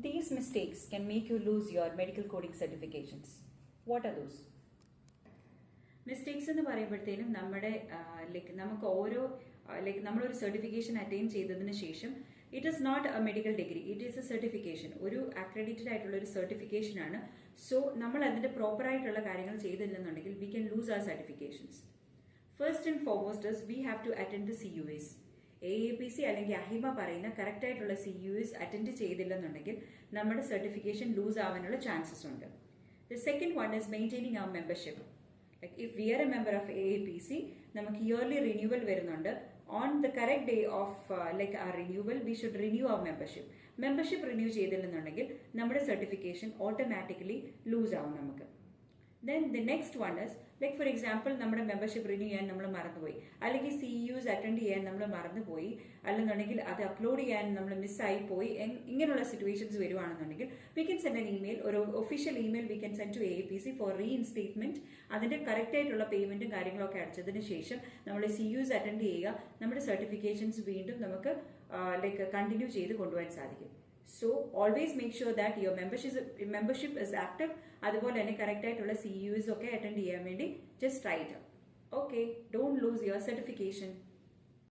These mistakes can make you lose your medical coding certifications. What are those? Mistakes എന്ന് പറയുമ്പോഴത്തേനും നമ്മുടെ നമുക്ക് ഓരോ നമ്മളൊരു സർട്ടിഫിക്കേഷൻ അറ്റൈൻ ചെയ്തതിന് ശേഷം it is not a medical degree, it is a certification, ഒരു അക്രഡിറ്റഡ് ആയിട്ടുള്ള ഒരു സർട്ടിഫിക്കേഷൻ ആണ്. സോ നമ്മൾ അതിന്റെ പ്രോപ്പർ ആയിട്ടുള്ള കാര്യങ്ങൾ ചെയ്തില്ലെന്നുണ്ടെങ്കിൽ we can lose our certifications. First and foremost is we have to attend the CUS. AAPC അല്ലെങ്കിൽ അഹിമ പറയുന്ന കറക്റ്റ് ആയിട്ടുള്ള CUS അറ്റൻഡ് ചെയ്തില്ലെന്നുണ്ടെങ്കിൽ നമ്മുടെ സർട്ടിഫിക്കേഷൻ ലൂസ് ആവാനുള്ള ചാൻസസ് ഉണ്ട്. The second one is maintaining our membership. Like if we are a member of AAPC, നമുക്ക് yearly renewal വരുന്നുണ്ട്. On the correct day of our renewal, we should renew our membership. Membership renew ചെയ്തില്ലെന്നുണ്ടെങ്കിൽ നമ്മുടെ certification automatically loose ആവും നമുക്ക്. Then the next one is, like for example, നമ്മുടെ membership renew ചെയ്യാൻ നമ്മൾ മറന്നുപോയി, അല്ലെങ്കിൽ CUs അറ്റൻഡ് ചെയ്യാൻ നമ്മൾ മറന്നുപോയി, അല്ലെന്നുണ്ടെങ്കിൽ അത് അപ്ലോഡ് ചെയ്യാൻ നമ്മൾ മിസ്സായി പോയി, ഇങ്ങനെയുള്ള സിറ്റുവേഷൻസ് വരുവാണെന്നുണ്ടെങ്കിൽ we can send an email, ഒരു official email we can send to AAPC for reinstatement. അതിന്റെ കറക്റ്റ് ആയിട്ടുള്ള പേയ്മെന്റും കാര്യങ്ങളൊക്കെ അടച്ചതിന് ശേഷം നമ്മൾ CUs അറ്റൻഡ് ചെയ്യുക. നമ്മുടെ സർട്ടിഫിക്കേഷൻസ് വീണ്ടും നമുക്ക് കണ്ടിന്യൂ ചെയ്ത് കൊണ്ടുപോകാൻ സാധിക്കും. So always make sure that your membership is active. അതുപോലെ തന്നെ കറക്റ്റ് ആയിട്ടുള്ള CUs ഒക്കെ അറ്റൻഡ് ചെയ്യാൻ വേണ്ടി just try it. Okay, don't lose your certification.